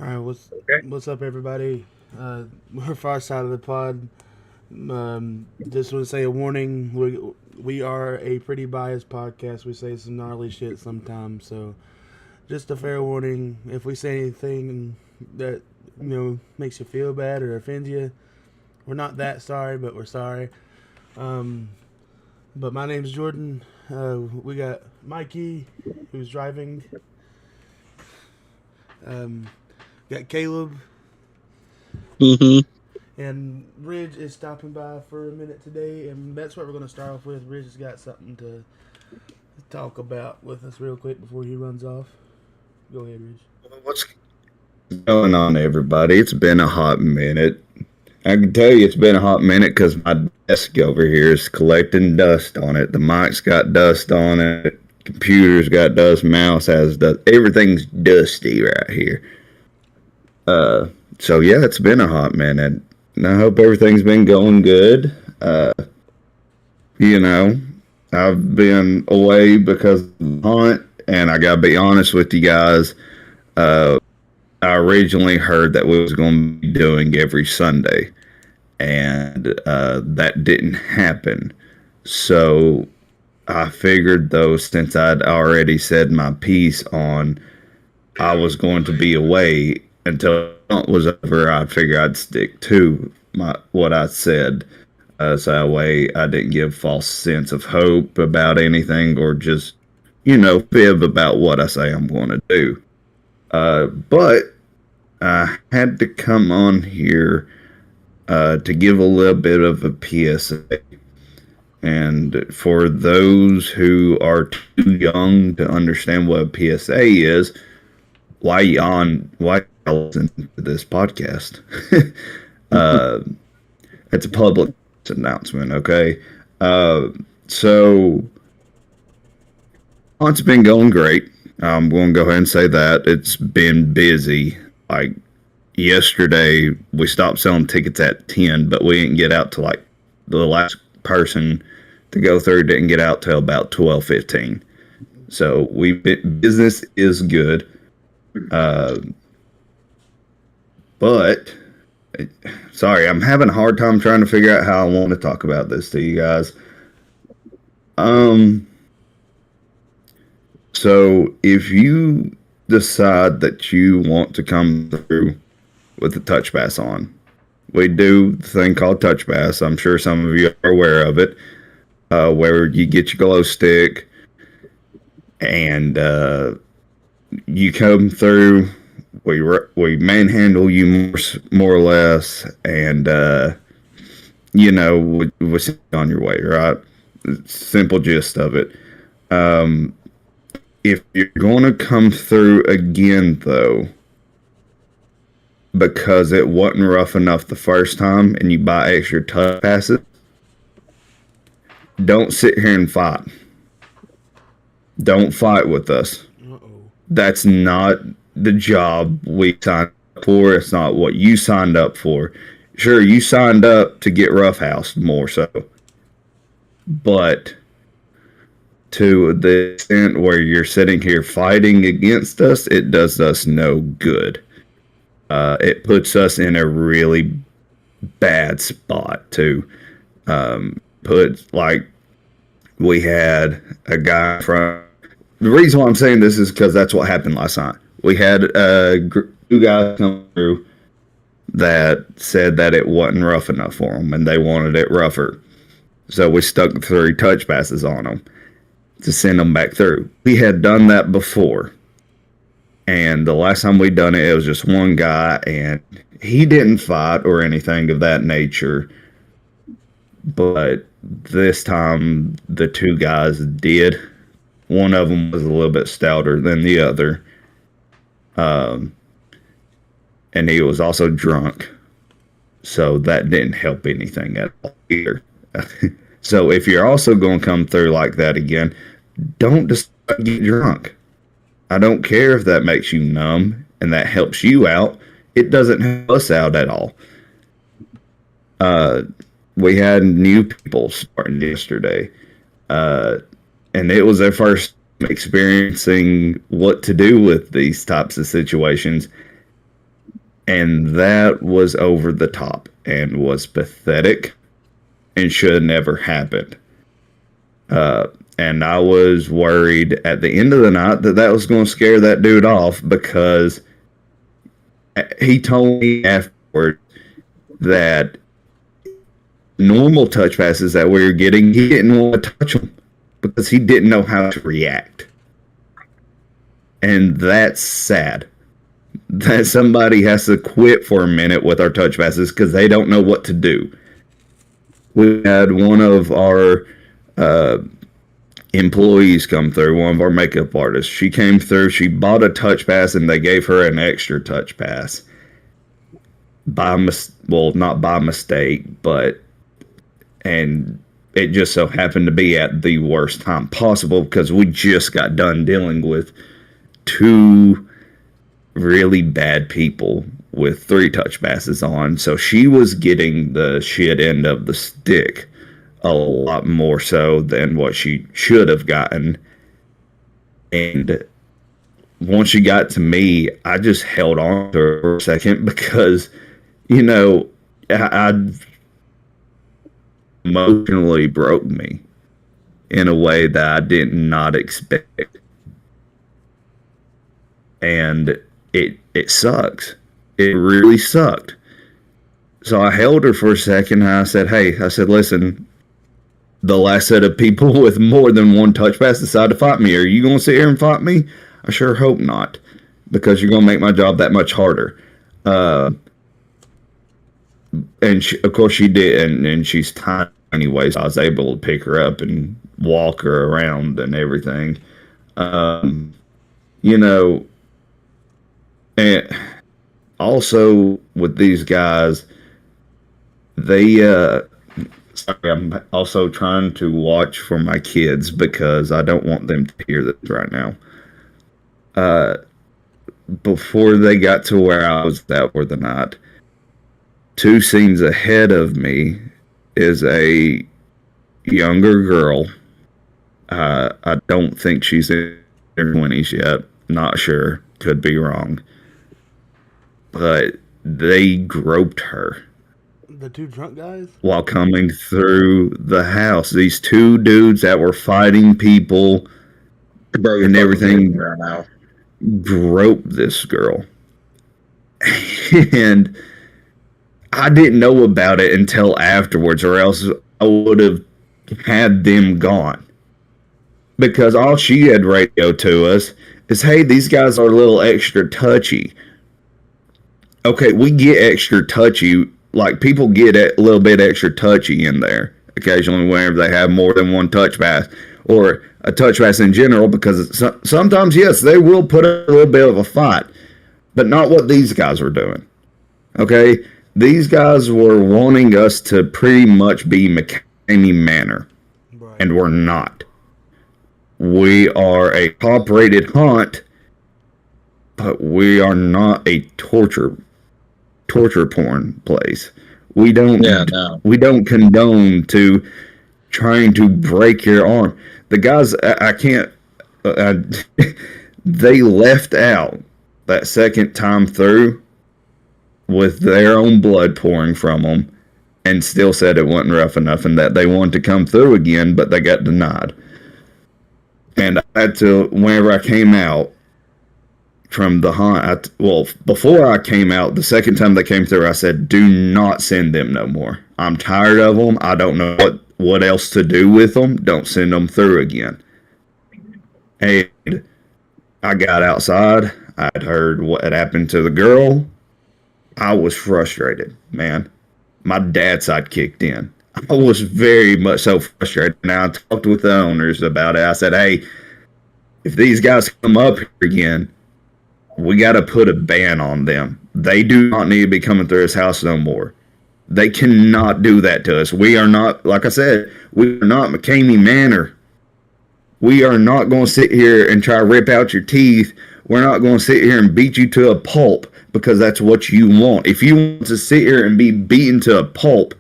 All right, Okay. what's up, everybody? We're far side of the pod. Just want to say a warning. We are a pretty biased podcast. We say some gnarly shit sometimes, so just a fair warning. If we say anything that makes you feel bad or offends you, we're not that sorry, but we're sorry. Um, but my name's Jordan. We got Mikey, who's driving. Um, got Caleb. Mm-hmm. And Ridge is stopping by for a minute today, and that's what we're going to start off with. Ridge has got something to talk about with us real quick before he runs off. Go ahead, Ridge. What's going on, everybody? It's been a hot minute. I can tell you it's been a hot minute because my desk over here is collecting dust on it. The mic's got dust on it. Computer's got dust. Mouse has dust. Everything's dusty right here. Uh, so yeah, it's been a hot minute. And I hope everything's been going good. You know, I've been away because of the hunt, and I gotta be honest with you guys. Uh, I originally heard that we was going to be doing every Sunday, and that didn't happen. So I figured, though, since I'd already said my piece on I was going to be away until it was over, I figured I'd stick to my what I said. So that way I didn't give false sense of hope about anything or just, fib about what I say I'm going to do. But I had to come on here to give a little bit of a PSA. And for those who are too young to understand what a PSA is, why listen to this podcast? uh, it's a public announcement, okay? So it's been going great. I'm going to go ahead and say that it's been busy. Like yesterday, we stopped selling tickets at 10, but we didn't get out to like the last person to go through didn't get out till about 12:15. So business is good, uh, but sorry, I'm having a hard time trying to figure out how I want to talk about this to you guys. Um, so if you decide that you want to come through with the touch pass on, we do the thing called touch pass. I'm sure some of you are aware of it, where you get your glow stick and you come through. We manhandle you more or less, and we send you on your way, right? Simple gist of it. Um, if you're going to come through again, though, because it wasn't rough enough the first time and you buy extra touch passes, don't sit here and fight. Don't fight with us. Uh-oh. That's not the job we signed up for. It's not what you signed up for. Sure, you signed up to get roughhoused more so. But to the extent where you're sitting here fighting against us, it does us no good. It puts us in a really bad spot to put, like, we had a guy from. The reason why I'm saying this is because that's what happened last night. We had two guys come through that said that it wasn't rough enough for them and they wanted it rougher. So we stuck 3 touch passes on them to send them back through. We had done that before. And the last time we done it, it was just one guy, and he didn't fight or anything of that nature. But this time, the 2 guys did. One of them was a little bit stouter than the other. Um, and he was also drunk. So that didn't help anything at all either. So if you're also going to come through like that again, don't just get drunk. I don't care if that makes you numb and that helps you out. It doesn't help us out at all. We had new people starting yesterday. And it was their first experiencing what to do with these types of situations. And that was over the top and was pathetic and should have never happened. And I was worried at the end of the night that was going to scare that dude off, because he told me afterward that normal touch passes that we were getting, he didn't want to touch them because he didn't know how to react. And that's sad. That somebody has to quit for a minute with our touch passes because they don't know what to do. We had one of our employees come through, one of our makeup artists. She came through, she bought a touch pass, and they gave her an extra touch pass. Not by mistake, and it just so happened to be at the worst time possible because we just got done dealing with 2 really bad people with 3 touch passes on. So she was getting the shit end of the stick a lot more so than what she should have gotten. And once she got to me, I just held on to her for a second because, I emotionally broke me in a way that I did not expect. And it sucks. It really sucked. So I held her for a second and I said, listen, the last set of people with more than 1 touch pass decide to fight me. Are you going to sit here and fight me? I sure hope not, because you're going to make my job that much harder. And of course she did, and she's tiny anyway, so I was able to pick her up and walk her around and everything. And also with these guys, I'm also trying to watch for my kids because I don't want them to hear this right now. Before they got to where I was at for the night, 2 scenes ahead of me is a younger girl. I don't think she's in her 20s yet. Not sure. Could be wrong. But they groped her. The 2 drunk guys? While coming through the house. These 2 dudes that were fighting people and everything groped this girl. And I didn't know about it until afterwards, or else I would have had them gone. Because all she had radioed to us is, hey, these guys are a little extra touchy. Okay, we get extra touchy. Like, people get a little bit extra touchy in there occasionally whenever they have more than 1 touch pass, or a touch pass in general, because sometimes, yes, they will put a little bit of a fight, but not what these guys were doing. Okay? These guys were wanting us to pretty much be McCamey Manor, right. And we're not. We are a top-rated haunt, but we are not a torture porn place. We don't condone to trying to break your arm. The guys, I can't. They left out that second time through with their own blood pouring from them, and still said it wasn't rough enough and that they wanted to come through again, but they got denied. And I had to, whenever I came out from the hunt, before I came out, the second time they came through, I said, do not send them no more. I'm tired of them. I don't know what else to do with them. Don't send them through again. And I got outside. I'd heard what had happened to the girl. I was frustrated, man. My dad side kicked in. I was very much so frustrated. Now I talked with the owners about it. I said, hey, if these guys come up here again, we got to put a ban on them. They do not need to be coming through his house no more. They cannot do that to us. We are not, like I said, we are not McCamey Manor. We are not going to sit here and try to rip out your teeth. We're not going to sit here and beat you to a pulp because that's what you want. If you want to sit here and be beaten to a pulp,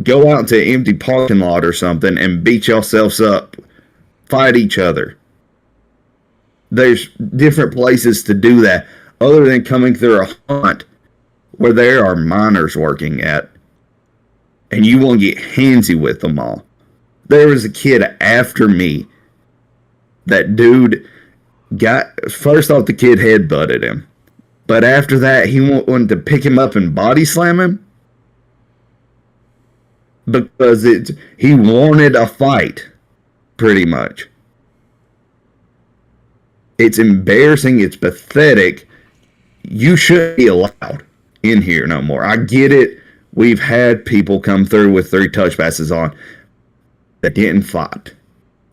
go out to an empty parking lot or something and beat yourselves up. Fight each other. There's different places to do that other than coming through a haunt where there are minors working at, and you want to get handsy with them all. There was a kid after me. That dude got, first off, the kid headbutted him. But after that, he wanted to pick him up and body slam him. Because he wanted a fight, pretty much. It's embarrassing. It's pathetic. You shouldn't be allowed in here no more. I get it. We've had people come through with 3 touch passes on that didn't fight.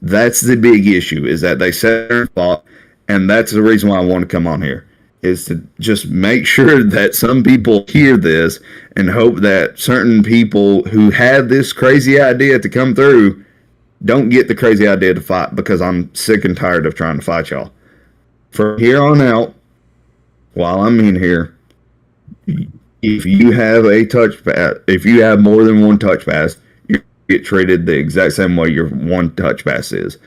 That's the big issue, is that they sat there and fought, and that's the reason why I want to come on here, is to just make sure that some people hear this and hope that certain people who had this crazy idea to come through don't get the crazy idea to fight, because I'm sick and tired of trying to fight y'all. From here on out, while I'm in here, if you have a touch pass, if you have more than one touch pass, you get treated the exact same way your one touch pass is.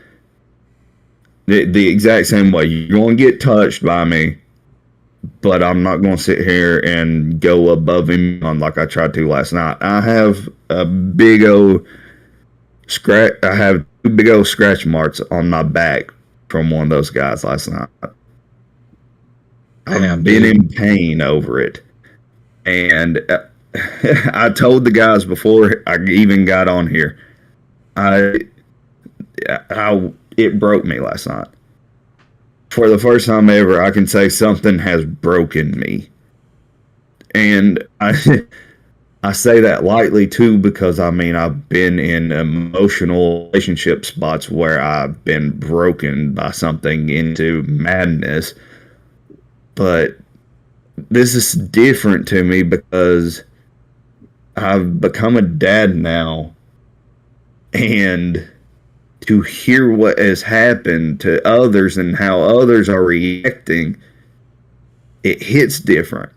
The exact same way. You're going to get touched by me, but I'm not going to sit here and go above him on like I tried to last night. I have a big old scratch. I have 2 big old scratch marks on my back from one of those guys last night. I've been in pain over it. And I told the guys before I even got on here, it broke me last night. For the first time ever, I can say something has broken me. And I say that lightly too, because I mean, I've been in emotional relationship spots where I've been broken by something into madness. But this is different to me because I've become a dad now, and to hear what has happened to others and how others are reacting, it hits different.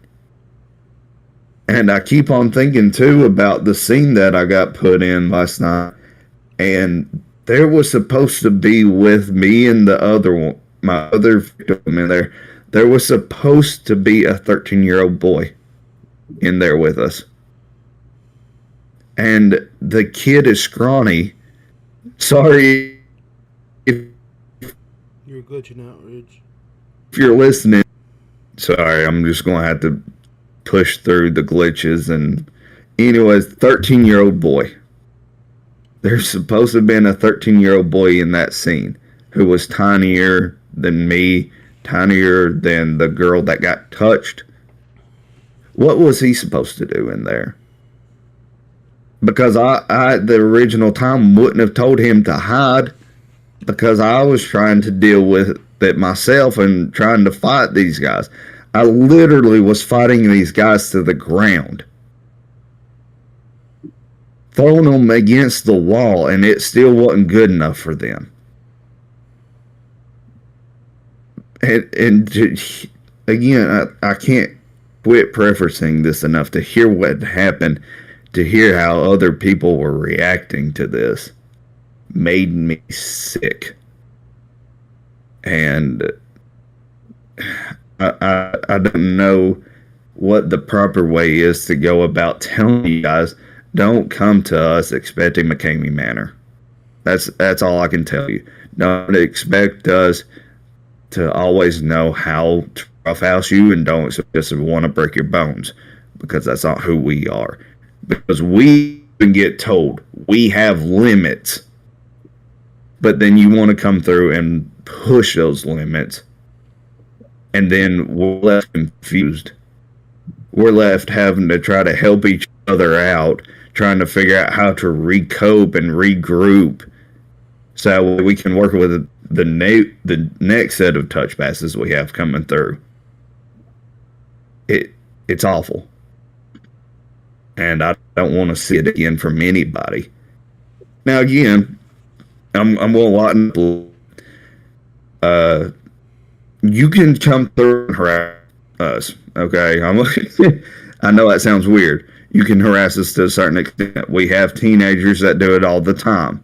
And I keep on thinking too about the scene that I got put in last night, and there was supposed to be with me and the other one, my other victim in there. There was supposed to be a 13-year-old boy in there with us. And the kid is scrawny. Sorry if you're glitching out, Ridge. If you're listening. Sorry, I'm just going to have to push through the glitches. And anyways, 13-year-old boy. There's supposed to have been a 13-year-old boy in that scene who was tinier than me, tinier than the girl that got touched. What was he supposed to do in there? Because I the original time wouldn't have told him to hide, because I was trying to deal with it myself and trying to fight these guys. I literally was fighting these guys to the ground, throwing them against the wall, and it still wasn't good enough for them. And again, I can't quit preferencing this enough to hear what happened, to hear how other people were reacting to this, made me sick. And I don't know what the proper way is to go about telling you guys, don't come to us expecting McCamey Manor. That's all I can tell you. Don't expect us to always know how to roughhouse you, and don't just want to break your bones, because that's not who we are. Because we can get told we have limits, but then you want to come through and push those limits, and then we're left confused. We're left having to try to help each other out, trying to figure out how to recope and regroup so we can work with the next set of touch passes we have coming through. It's awful. And I don't want to see it again from anybody. Now again, I'm going to lighten up. You can come through and harass us, okay? I know that sounds weird. You can harass us to a certain extent. We have teenagers that do it all the time.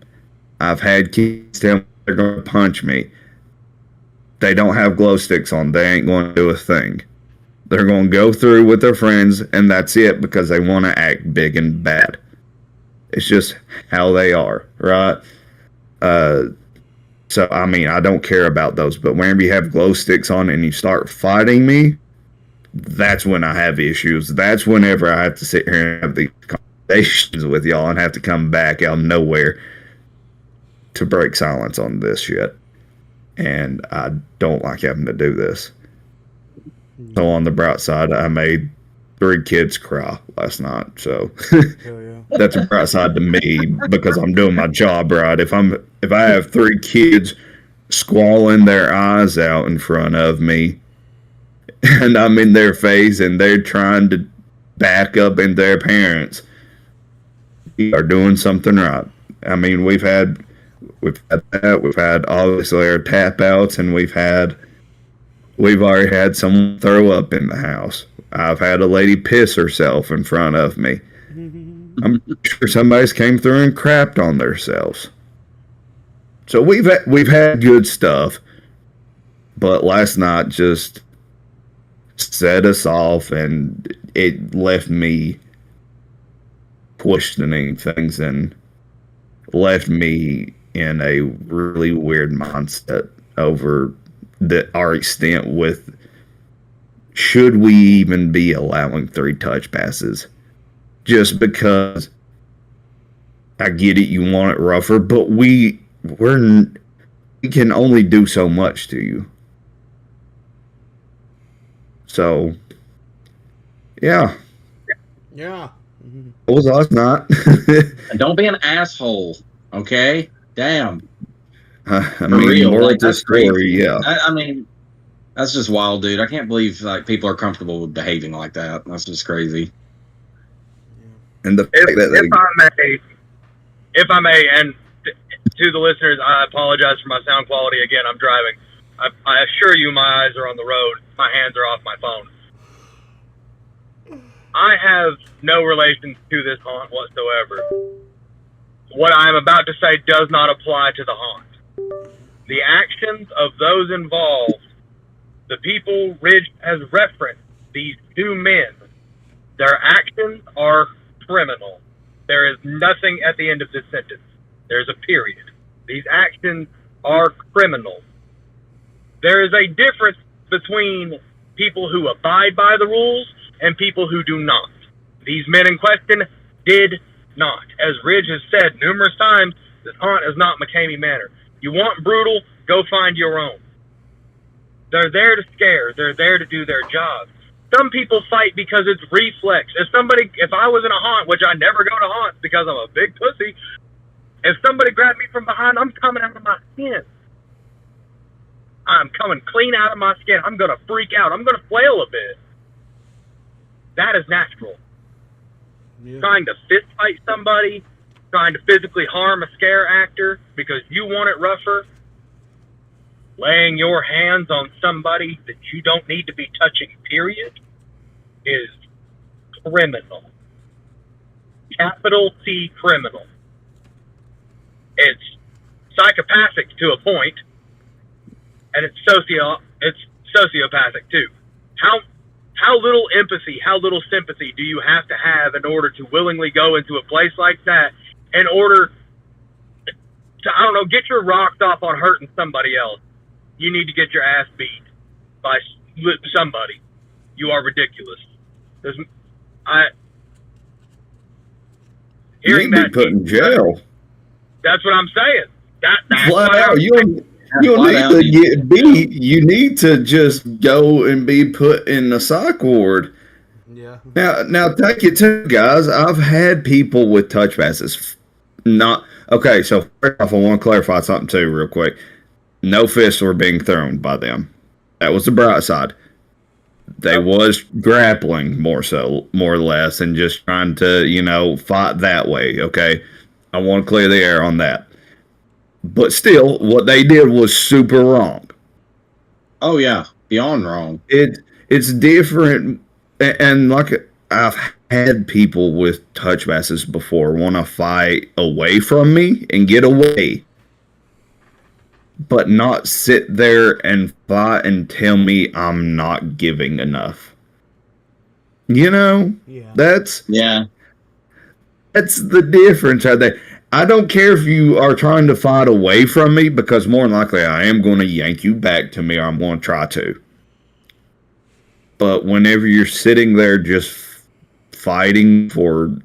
I've had kids tell me they're going to punch me. They don't have glow sticks on. They ain't going to do a thing. They're going to go through with their friends, and that's it, because they want to act big and bad. It's just how they are, right? So, I mean, I don't care about those, but whenever you have glow sticks on and you start fighting me, that's when I have issues. That's whenever I have to sit here and have these conversations with y'all and have to come back out of nowhere to break silence on this shit. And I don't like having to do this. So on the bright side, I made 3 kids cry last night. So that's a bright side to me because I'm doing my job right. If I have 3 kids squalling their eyes out in front of me, and I'm in their face, and they're trying to back up in their parents, we are doing something right. I mean, we've had that. We've had obviously our tap outs, and we've already had someone throw up in the house. I've had a lady piss herself in front of me. I'm sure somebody's came through and crapped on themselves. So we've had good stuff, but last night just set us off, and it left me questioning things and left me in a really weird mindset over our extent with should we even be allowing 3 touch passes? Just because I get it, you want it rougher, but we can only do so much to you. So, yeah. Yeah. It was last night. Don't be an asshole, okay? Damn. I mean, real, moral like, to the that's story, crazy. yeah. I mean, that's just wild, dude. I can't believe like people are comfortable with behaving like that. That's just crazy. And the fact that if I may, and to the listeners, I apologize for my sound quality again. I'm driving. I assure you, my eyes are on the road. My hands are off my phone. I have no relation to this haunt whatsoever. What I am about to say does not apply to the haunt. The actions of those involved, the people Ridge has referenced, these 2 men, their actions are criminal. There is nothing at the end of this sentence. There's a period. These actions are criminal. There is a difference between people who abide by the rules and people who do not. These men in question did not. As Ridge has said numerous times, this haunt is not McCamey Manor. You want brutal, go find your own. They're there to scare. They're there to do their job. Some people fight because it's reflex. If I was in a haunt, which I never go to haunts because I'm a big pussy, if somebody grabbed me from behind, I'm coming out of my skin. I'm coming clean out of my skin. I'm going to freak out. I'm going to flail a bit. That is natural. Yeah. Trying to fist fight somebody, trying to physically harm a scare actor because you want it rougher, laying your hands on somebody that you don't need to be touching, period, is criminal. Capital C criminal. It's psychopathic to a point, and it's sociopathic too. How little empathy, how little sympathy do you have to have in order to willingly go into a place like that in order to, I don't know, get your rocks off on hurting somebody else? You need to get your ass beat by somebody. You are ridiculous. Hearing you'd be put in jail. That's what I'm saying. That's flat out. You don't need to get beat. You need to just go and be put in the psych ward. Yeah. Now take it to guys. I've had people with touch passes. Not okay. So first off, I want to clarify something too, real quick. No fists were being thrown by them. That was the bright side. They was grappling more or less, and just trying to fight that way. Okay, I want to clear the air on that. But still, what they did was super wrong. Oh yeah, beyond wrong. It's different, and like I've had people with touch passes before want to fight away from me and get away, but not sit there and fight and tell me I'm not giving enough. You know, Yeah. that's Yeah. the difference. I don't care if you are trying to fight away from me, because more than likely I am going to yank you back to me, or I'm going to try to. But whenever you're sitting there just fighting for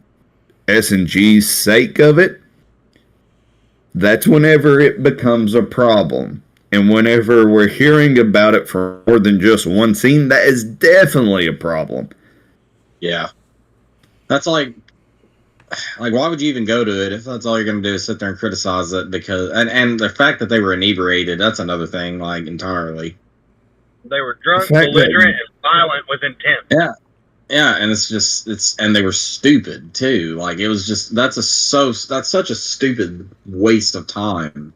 S&G's sake of it, that's whenever it becomes a problem. And whenever we're hearing about it for more than just one scene, that is definitely a problem. Yeah. That's like why would you even go to it if that's all you're going to do is sit there and criticize it? Because and the fact that they were inebriated, that's another thing, like, entirely. They were drunk, The fact that- belligerent, and violent with intent. Yeah, and and they were stupid too. Like, it was just that's such a stupid waste of time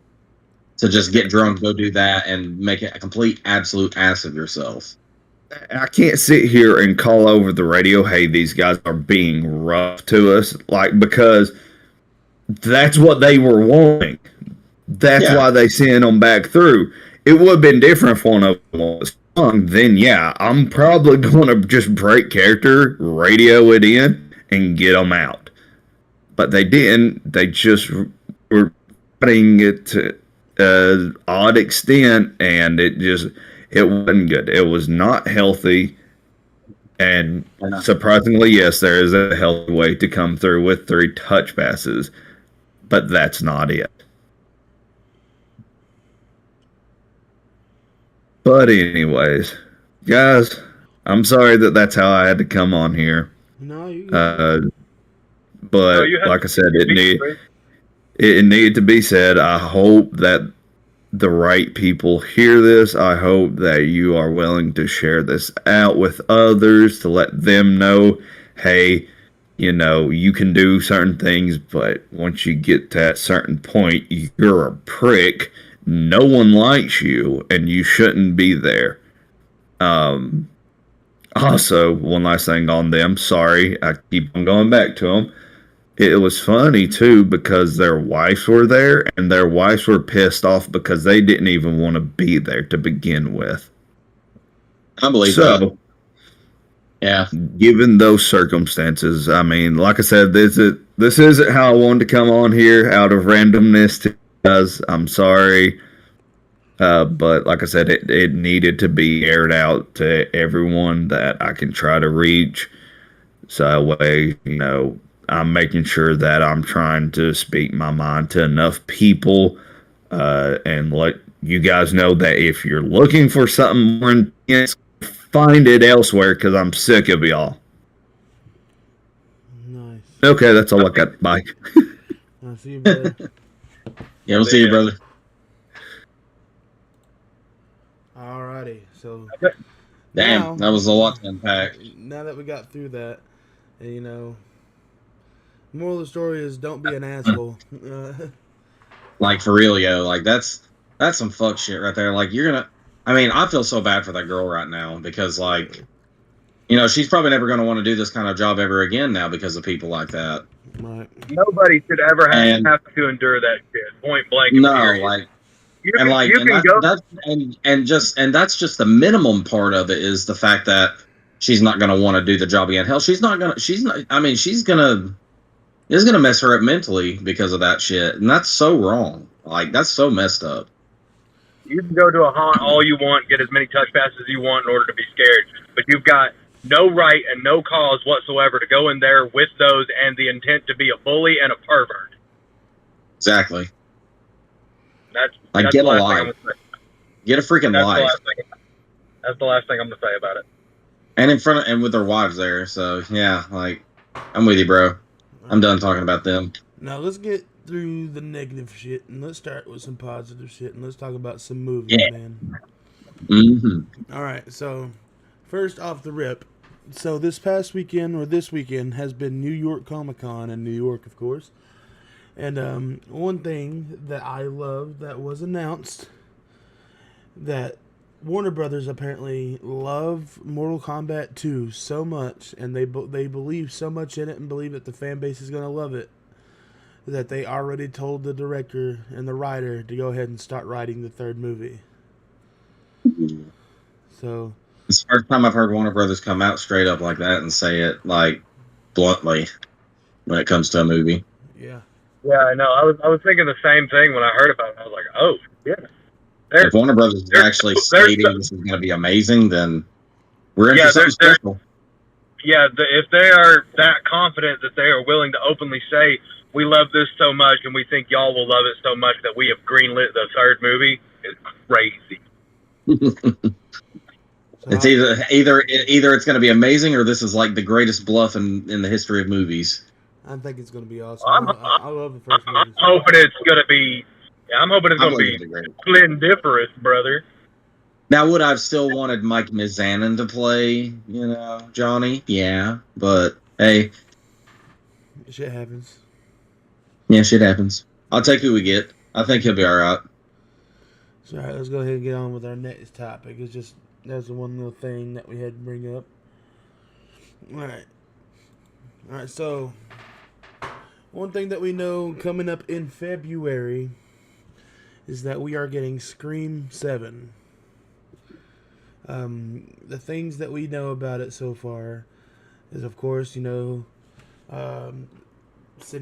to just get drunk, go do that, and make a complete absolute ass of yourself. I can't sit here and call over the radio, hey, these guys are being rough to us, like, because that's what they were wanting. That's Yeah. why they sent them back through. It would have been different if one of them was sung. Then, yeah, I'm probably going to just break character, radio it in, and get them out. But they didn't. They just were putting it to an odd extent, and it wasn't good. It was not healthy. And surprisingly, yes, there is a healthy way to come through with 3 touch passes, but that's not it. But anyways, guys, I'm sorry that that's how I had to come on here. No, you. But No, you had like I said, to be free. it needed to be said. I hope that the right people hear this. I hope that you are willing to share this out with others to let them know, hey, you know, you can do certain things, but once you get to that certain point, you're a prick. No one likes you, and you shouldn't be there. Also, one last thing on them. Sorry, I keep on going back to them. It was funny, too, because their wives were there, and their wives were pissed off because they didn't even want to be there to begin with. I believe that. So, Yeah. given those circumstances, I mean, like I said, this isn't how I wanted to come on here out of randomness to you guys. I'm sorry. But like I said, it needed to be aired out to everyone that I can try to reach. So that way, you know, I'm making sure that I'm trying to speak my mind to enough people, and let you guys know that if you're looking for something more intense, find it elsewhere, because I'm sick of y'all. Nice. Okay, that's all I got. Bye. I'll see you, brother. Yeah, we'll see you, brother. Alrighty, so Damn, now, that was a lot to unpack. now that we got through that, you know, moral of the story is don't be an asshole. Like, for real, yo. Like, that's some fuck shit right there. Like, I mean, I feel so bad for that girl right now because, like, you know, she's probably never going to want to do this kind of job ever again now because of people like that. Right. Nobody should ever have to endure that shit. Point blank. No, period. like, you and can, like, you and can that, go. that's just the minimum part of it is the fact that she's not going to want to do the job again. Hell, it's going to mess her up mentally because of that shit. And that's so wrong. Like, that's so messed up. You can go to a haunt all you want, get as many touch passes as you want in order to be scared, but you've got no right and no cause whatsoever to go in there with those and the intent to be a bully and a pervert. Exactly. That's get the last alive. thing I'm gonna say. Get a freaking life. That's the last thing I'm going to say about it. And with their wives there. So, yeah, like, I'm with you, bro. I'm done talking about them. Now let's get through the negative shit and let's start with some positive shit and let's talk about some movies, man. Mm-hmm. All right, so first off the rip, so this weekend has been New York Comic Con in New York, of course. And one thing that I love that was announced, that Warner Brothers apparently love Mortal Kombat 2 so much, and they believe so much in it and believe that the fan base is going to love it, that they already told the director and the writer to go ahead and start writing the third movie. So It's the first time I've heard Warner Brothers come out straight up like that and say it like bluntly when it comes to a movie. Yeah. Yeah, I know. I was thinking the same thing when I heard about it. I was like, oh, yeah. They're, If Warner Brothers is they're, actually they're, stating this is going to be amazing, then we're in yeah, for something special. yeah, if they are that confident that they are willing to openly say, we love this so much and we think y'all will love it so much that we have greenlit the third movie, it's crazy. So It's either it's going to be amazing or this is like the greatest bluff in the history of movies. I think it's going to be awesome. I'm, I love the first I'm movie. hoping it's going to be, I'm hoping it's I going to believe be it'll be great. splendiferous, brother. Now, would I've still wanted Mike Mizanin to play, Johnny? Yeah, but hey, Shit happens. yeah, shit happens. I'll take who we get. I think he'll be all right. So, all right, let's go ahead and get on with our next topic. It's just that's the one little thing that we had to bring up. All right. So, one thing that we know coming up in February is that we are getting Scream 7. The things that we know about it so far is, of course, Sidney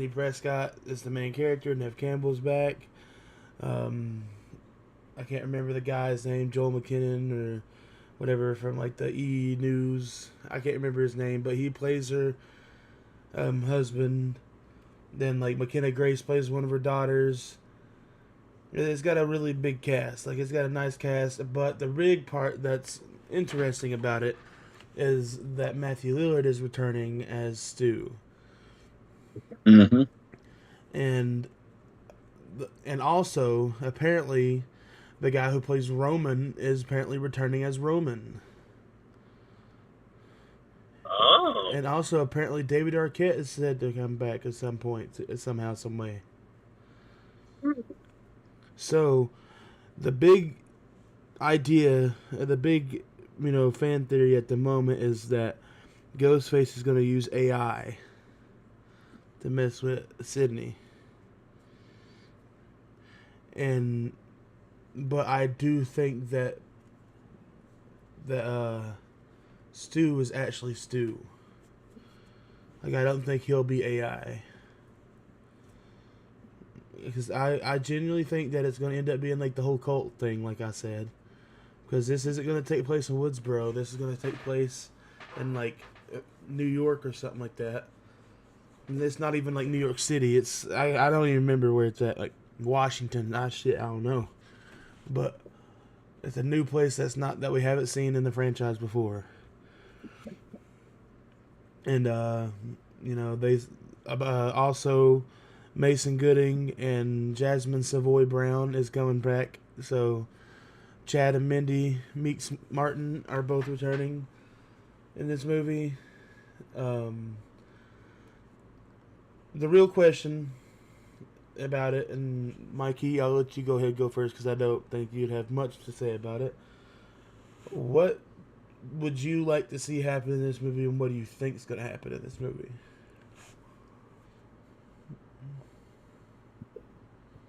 Prescott is the main character. Nev Campbell's back. I can't remember the guy's name, Joel McKinnon or whatever from like the E! News. I can't remember his name, but he plays her husband. Then like McKenna Grace plays one of her daughters. It's got a really big cast. Like it's got a nice cast, but the big part that's interesting about it is that Matthew Lillard is returning as Stu. Mm-hmm. And also apparently the guy who plays Roman is apparently returning as Roman. Oh. And also apparently David Arquette is said to come back at some point, somehow, some way. So, the big idea, the big, fan theory at the moment is that Ghostface is going to use AI to mess with Sidney. But I do think that Stu is actually Stu. Like, I don't think he'll be AI. Because I genuinely think that it's going to end up being like the whole cult thing, like I said. Because this isn't going to take place in Woodsboro. This is going to take place in like New York or something like that. And it's not even like New York City. It's I don't even remember where it's at. Like Washington. I don't know. But it's a new place that we haven't seen in the franchise before. And they also Mason Gooding and Jasmine Savoy Brown is coming back. So Chad and Mindy Meeks Martin are both returning in this movie. The real question about it, and Mikey, I'll let you go ahead and go first because I don't think you'd have much to say about it. What would you like to see happen in this movie, and what do you think is going to happen in this movie?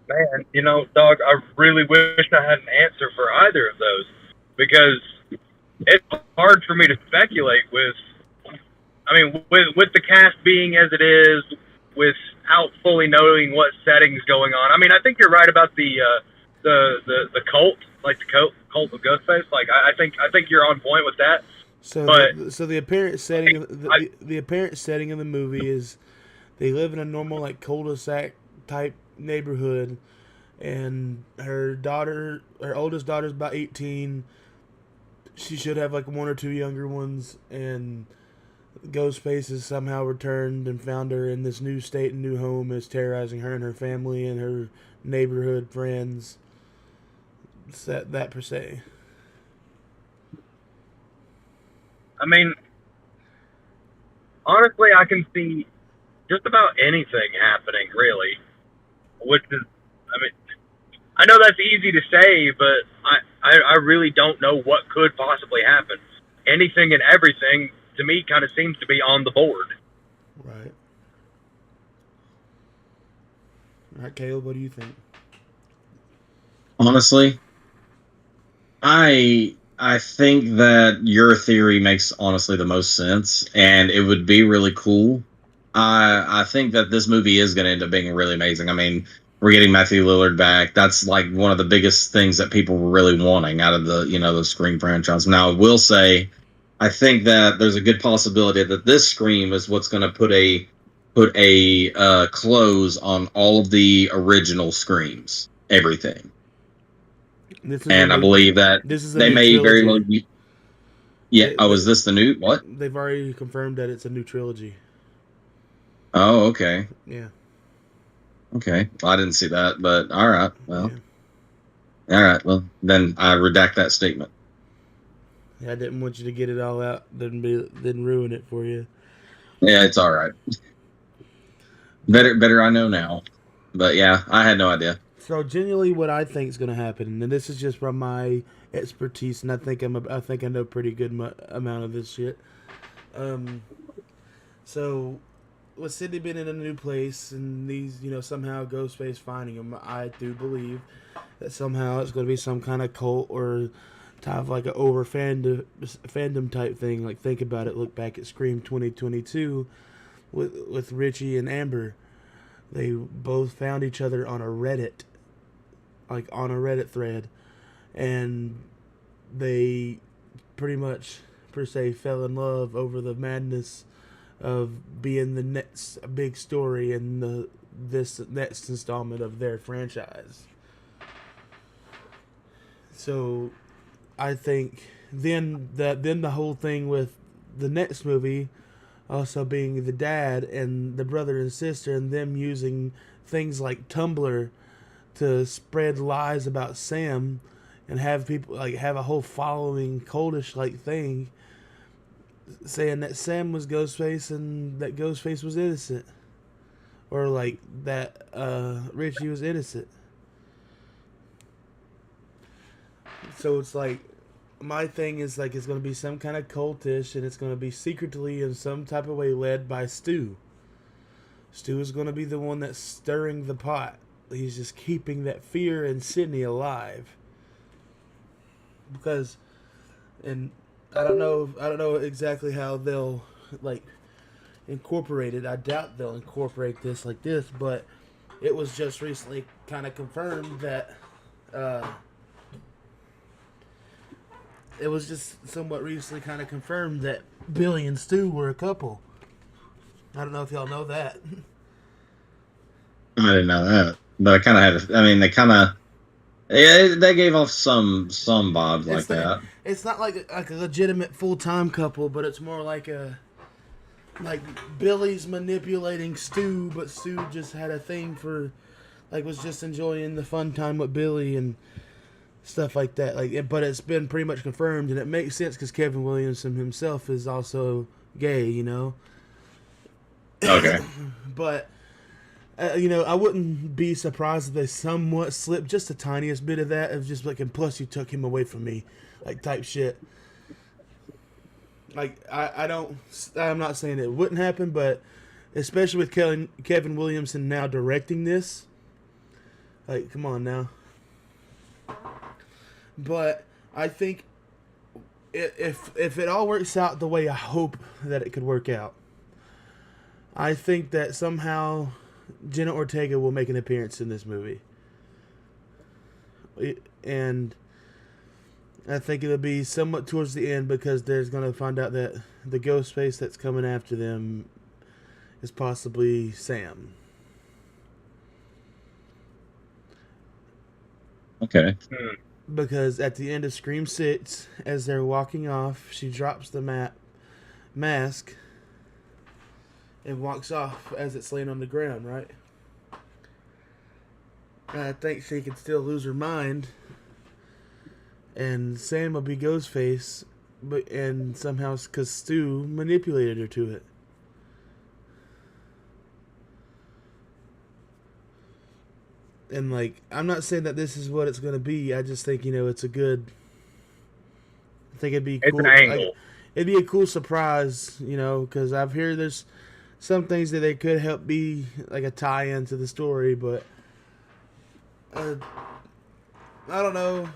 Man, dog, I really wish I had an answer for either of those because it's hard for me to speculate with the cast being as it is, without fully knowing what setting's going on. I mean, I think you're right about the cult, like the cult of Ghostface. Like, I think you're on point with that. So, but the apparent setting, the apparent setting of the movie is they live in a normal like cul-de-sac type neighborhood, and her oldest daughter's about 18. She should have like one or two younger ones, and Ghostface has somehow returned and found her in this new state and new home, is terrorizing her and her family and her neighborhood friends. That per se. I mean, honestly, I can see just about anything happening, really. Which is, I know that's easy to say, but I really don't know what could possibly happen. Anything and everything, to me, kind of seems to be on the board. Right. All right, Caleb, what do you think? Honestly, I I think that your theory makes honestly the most sense, and it would be really cool. I think that this movie is going to end up being really amazing. I mean, we're getting Matthew Lillard back. That's like one of the biggest things that people were really wanting out of the Scream franchise. Now, I will say, I think that there's a good possibility that this Scream is what's going to put a close on all of the original Screams, everything. This is And I believe that this is a they new may very well. trilogy. Yeah. Oh, is this the new what? They've already confirmed that it's a new trilogy. Oh, okay. Yeah. Okay. Well, I didn't see that, but all right. Well, Yeah. all right. Well, then I redact that statement. Yeah, I didn't want you to get it all out, then ruin it for you. Yeah, it's all right. Better I know now. But yeah, I had no idea. So genuinely, what I think is going to happen, and this is just from my expertise, and I think I know a pretty good amount of this shit. So with Sydney being in a new place, and these, somehow Ghostface finding him, I do believe that somehow it's going to be some kind of cult or type of like an over fandom type thing. Like, think about it. Look back at Scream 2022 with Richie and Amber. They both found each other on a Reddit thread, and they pretty much, per se, fell in love over the madness of being the next big story in this next installment of their franchise. So, I think then the whole thing with the next movie also being the dad and the brother and sister, and them using things like Tumblr to spread lies about Sam and have people have a whole following cultish thing saying that Sam was Ghostface and that Ghostface was innocent, or that Richie was innocent. So it's my thing is it's going to be some kind of cultish, and it's going to be secretly in some type of way led by Stu. Stu is going to be the one that's stirring the pot. He's just keeping that fear in Sydney alive. Because, and I don't know exactly how they'll incorporate it. I doubt they'll incorporate this like this, but it was just recently kind of confirmed that it was just somewhat recently kind of confirmed that Billy and Stu were a couple. I don't know if y'all know that. I didn't know that, but I kind of had. I mean, they kind of. Yeah, they gave off some vibes like that. It's not like a legitimate full-time couple, but it's more like Billy's manipulating Stu, but Stu just had a thing for, was just enjoying the fun time with Billy and stuff like that. But it's been pretty much confirmed, and it makes sense because Kevin Williamson himself is also gay, Okay. But I wouldn't be surprised if they somewhat slipped just the tiniest bit of that of just and plus you took him away from me, type shit. I'm not saying it wouldn't happen, but especially with Kevin Williamson now directing this, come on now. But I think if it all works out the way I hope that it could work out, I think that somehow Jenna Ortega will make an appearance in this movie. And I think it'll be somewhat towards the end because there's going to find out that the Ghostface that's coming after them is possibly Sam. Okay. Because at the end of Scream 6, as they're walking off, she drops the mask and walks off as it's laying on the ground, right? And I think she could still lose her mind, and Sam will be Ghostface, and somehow because Stu manipulated her to it. And I'm not saying that this is what it's going to be. I just think it's a good. I think it'd be cool. It's an angle. It'd be a cool surprise, because I've heard there's some things that they could help be a tie-in to the story, but I don't know.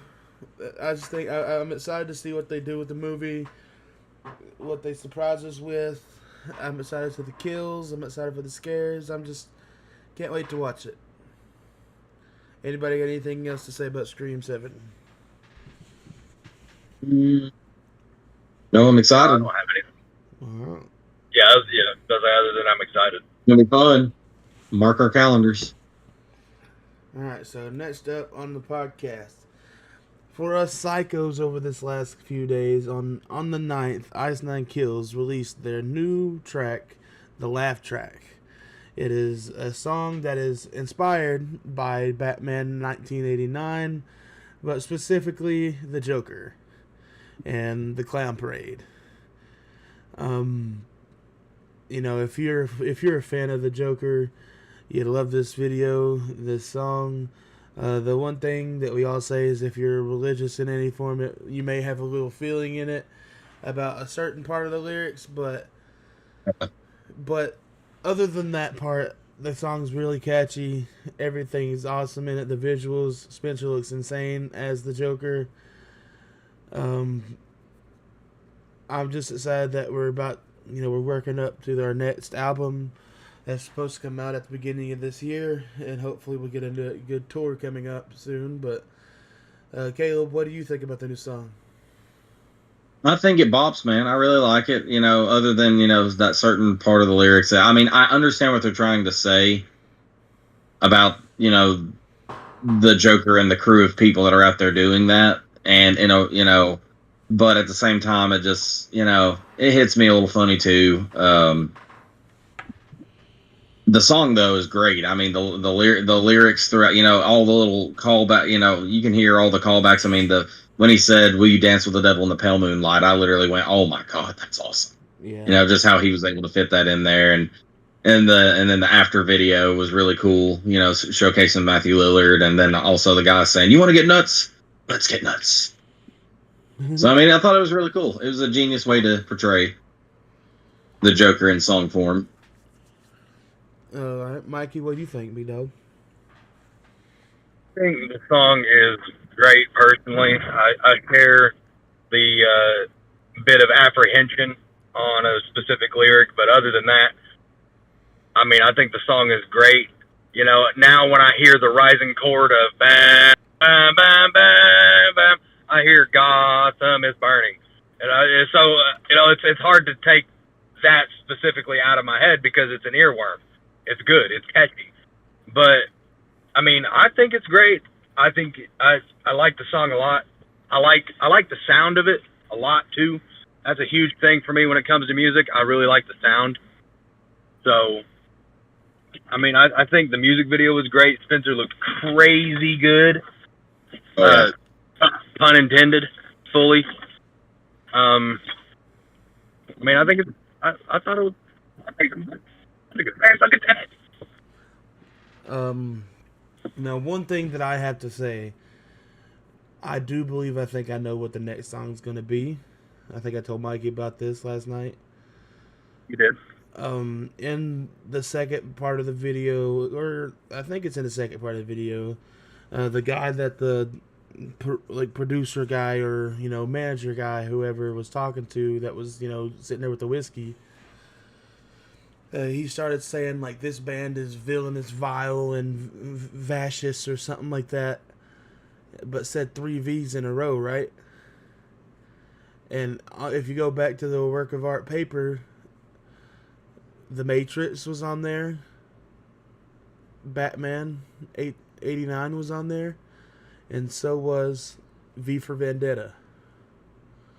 I just think I'm excited to see what they do with the movie, what they surprise us with. I'm excited for the kills. I'm excited for the scares. I'm just can't wait to watch it. Anybody got anything else to say about Scream 7? Mm. No, I'm I excited. don't have anything. All right. Yeah, nothing other than I'm excited. It's gonna be fun. Mark our calendars. All right, so next up on the podcast, for us psychos over this last few days, on the 9th, Ice Nine Kills released their new track, the Laugh Track. It is a song that is inspired by Batman 1989, but specifically the Joker and the Clown Parade. You know, if you're a fan of the Joker, you'd love this video, this song. The one thing that we all say is if you're religious in any form, you may have a little feeling in it about a certain part of the lyrics, but other than that part, the song's really catchy. Everything's awesome in it. The visuals, Spencer looks insane as the Joker. I'm just excited that we're working up to our next album that's supposed to come out at the beginning of this year, and hopefully we'll get into a good tour coming up soon. But Caleb, what do you think about the new song? I think it bops, man. I really like it. You know, other than that certain part of the lyrics. I mean, I understand what they're trying to say about the Joker and the crew of people that are out there doing that, and but at the same time, it just it hits me a little funny too. The song though is great. I mean, the lyrics throughout, all the little callback, you can hear all the callbacks. I mean, when he said, "Will you dance with the devil in the pale moonlight?" I literally went, "Oh my god, that's awesome!" Yeah. Just how he was able to fit that in there, and then the after video was really cool. Showcasing Matthew Lillard, and then also the guy saying, "You want to get nuts? Let's get nuts." So I mean, I thought it was really cool. It was a genius way to portray the Joker in song form. All right, Mikey, what do you think, B-Dog? I think the song is great. Personally, I share the bit of apprehension on a specific lyric, but other than that, I mean, I think the song is great. Now when I hear the rising chord of bam, bam, bam, bam, bam, I hear Gotham is burning. And so, it's hard to take that specifically out of my head because it's an earworm. It's good. It's catchy. But, I mean, I think it's great. I think I like the song a lot. I like the sound of it a lot, too. That's a huge thing for me when it comes to music. I really like the sound. So, I mean, I think the music video was great. Spencer looked crazy good. Oh, yeah. Pun intended, fully. I mean, I think it's. I thought it was. I think it's fantastic. Now, one thing that I have to say, I think I know what the next song's going to be. I think I told Mikey about this last night. You did. In the second part of the video, or I think it's in the second part of the video, the guy that the producer guy or manager guy, whoever was talking to, that was sitting there with the whiskey, he started saying like this band is villainous, vile, and vicious or something like that, but said 3 V's in a row, right? And if you go back to the work of art paper, The Matrix was on there. Batman 89 was on there. And so was V for Vendetta.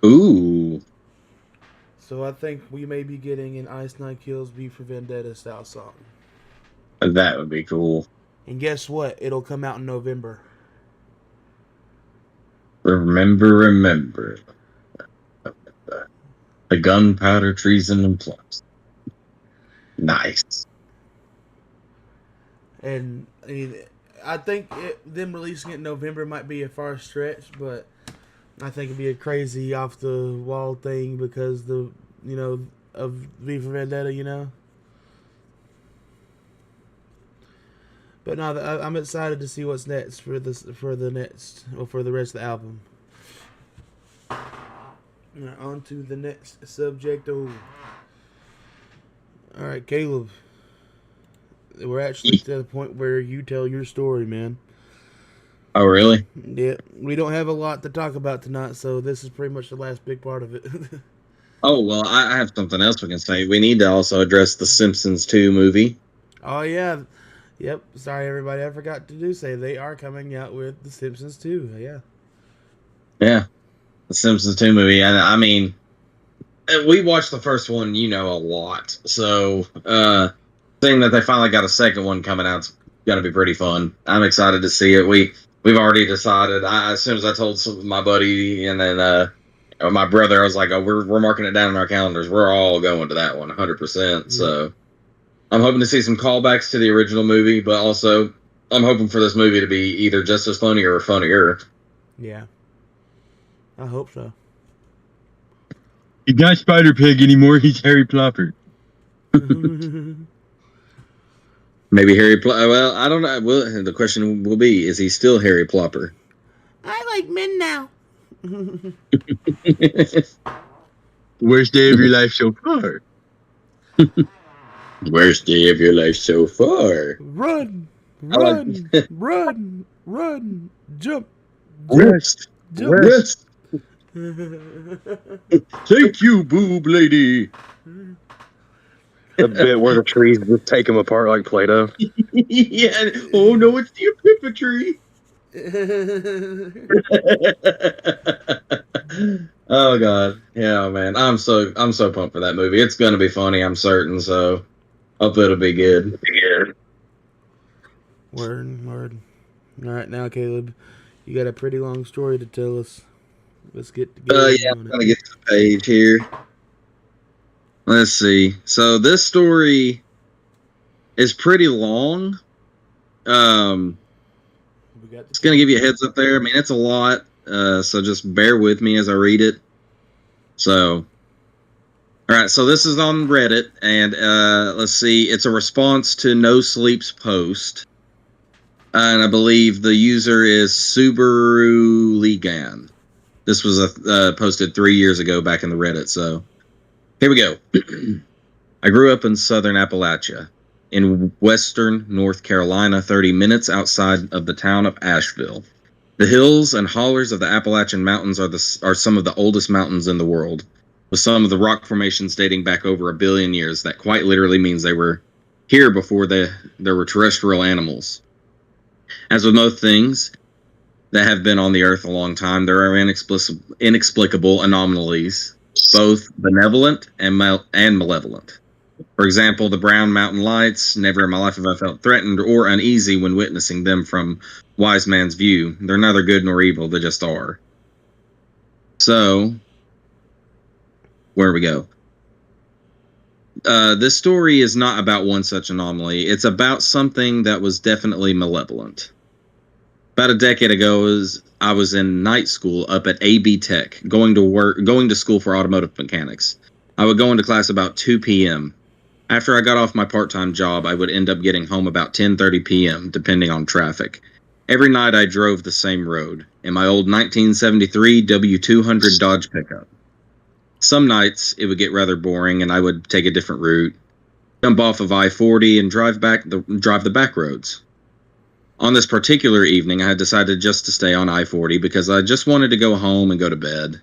Ooh. So I think we may be getting an Ice Nine Kills V for Vendetta style song. That would be cool. And guess what? It'll come out in November. Remember. The gunpowder, treason, and plums. Nice. And I think them releasing it in November might be a far stretch, but I think it'd be a crazy off the wall thing because of V for Vendetta, But no, I'm excited to see what's next for the rest of the album. Right, on to the next subject. All right, Caleb. We're actually to the point where you tell your story, man. Oh, really? Yeah, we don't have a lot to talk about tonight, so this is pretty much the last big part of it. Oh, well, I have something else we can say. We need to also address the Simpsons 2 movie. Oh, yeah. Yep. Sorry, everybody. I forgot to say they are coming out with The Simpsons 2. Yeah. Yeah. The Simpsons 2 movie. And I mean, we watched the first one, a lot. So, seeing that they finally got a second one coming out is going to be pretty fun. I'm excited to see it. We've already decided. As soon as I told my buddy and then my brother, I was like, "Oh, we're marking it down in our calendars. We're all going to that one, 100%." So I'm hoping to see some callbacks to the original movie, but also I'm hoping for this movie to be either just as funny or funnier. Yeah, I hope so. He's not Spider Pig anymore. He's Harry Plopper. Maybe well, I don't know. Well, the question will be, is he still Harry Plopper? I like men now. Worst day of your life so far. Worst day of your life so far. Run, run, jump. Rest. Thank you, boob lady. The bit where the trees just take him apart like Play-Doh. Yeah. Oh no, it's the Epiphany. Oh god, yeah, man. I'm so pumped for that movie. It's gonna be funny, I'm certain. So, hope it'll be good. Word. All right, now Caleb, you got a pretty long story to tell us. Let's get together. Yeah, I'm gonna get to the page here. Let's see. So this story is pretty long. It's gonna give you a heads up there. I mean, it's a lot. So just bear with me as I read it. So, all right. So this is on Reddit, and let's see. It's a response to No Sleep's post, and I believe the user is Subaru Ligan. This was posted 3 years ago back in the Reddit. So here we go. I grew up in southern Appalachia, in western North Carolina, 30 minutes outside of the town of Asheville. The hills and hollers of the Appalachian Mountains are some of the oldest mountains in the world, with some of the rock formations dating back over 1 billion years. That quite literally means they were here before there were terrestrial animals. As with most things that have been on the earth a long time, there are inexplicable anomalies, both benevolent and malevolent. For example, the Brown Mountain Lights. Never in my life have I felt threatened or uneasy when witnessing them from wise man's view. They're neither good nor evil, they just are. So, where we go? This story is not about one such anomaly. It's about something that was definitely malevolent. About a decade ago, I was in night school up at AB Tech, going to school for automotive mechanics. I would go into class about 2 p.m. After I got off my part-time job, I would end up getting home about 10:30 p.m., depending on traffic. Every night I drove the same road, in my old 1973 W200 Dodge pickup. Some nights, it would get rather boring, and I would take a different route, jump off of I-40, and drive the back roads. On this particular evening, I had decided just to stay on I-40 because I just wanted to go home and go to bed.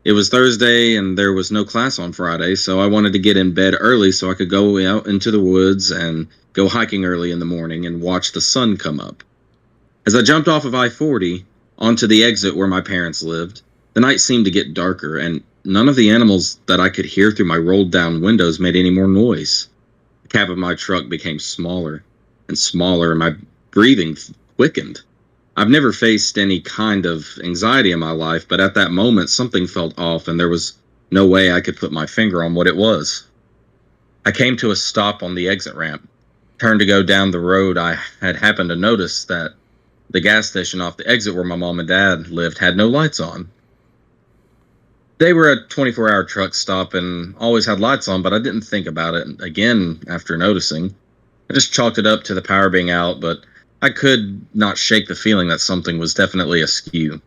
It was Thursday, and there was no class on Friday, so I wanted to get in bed early so I could go out into the woods and go hiking early in the morning and watch the sun come up. As I jumped off of I-40 onto the exit where my parents lived, the night seemed to get darker, and none of the animals that I could hear through my rolled-down windows made any more noise. The cab of my truck became smaller and smaller, and my breathing quickened. I've never faced any kind of anxiety in my life, but at that moment, something felt off, and there was no way I could put my finger on what it was. I came to a stop on the exit ramp, turned to go down the road. I had happened to notice that the gas station off the exit where my mom and dad lived had no lights on. They were a 24-hour truck stop and always had lights on, but I didn't think about it again after noticing. I just chalked it up to the power being out, but I could not shake the feeling that something was definitely askew.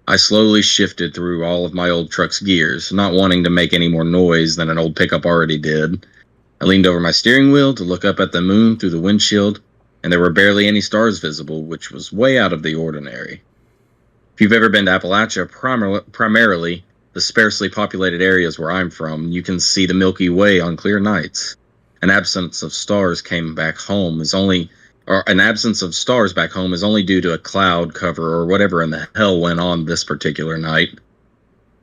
I slowly shifted through all of my old truck's gears, not wanting to make any more noise than an old pickup already did. I leaned over my steering wheel to look up at the moon through the windshield, and there were barely any stars visible, which was way out of the ordinary. If you've ever been to Appalachia, primarily the sparsely populated areas where I'm from, you can see the Milky Way on clear nights. An absence of stars back home is only due to a cloud cover or whatever in the hell went on this particular night.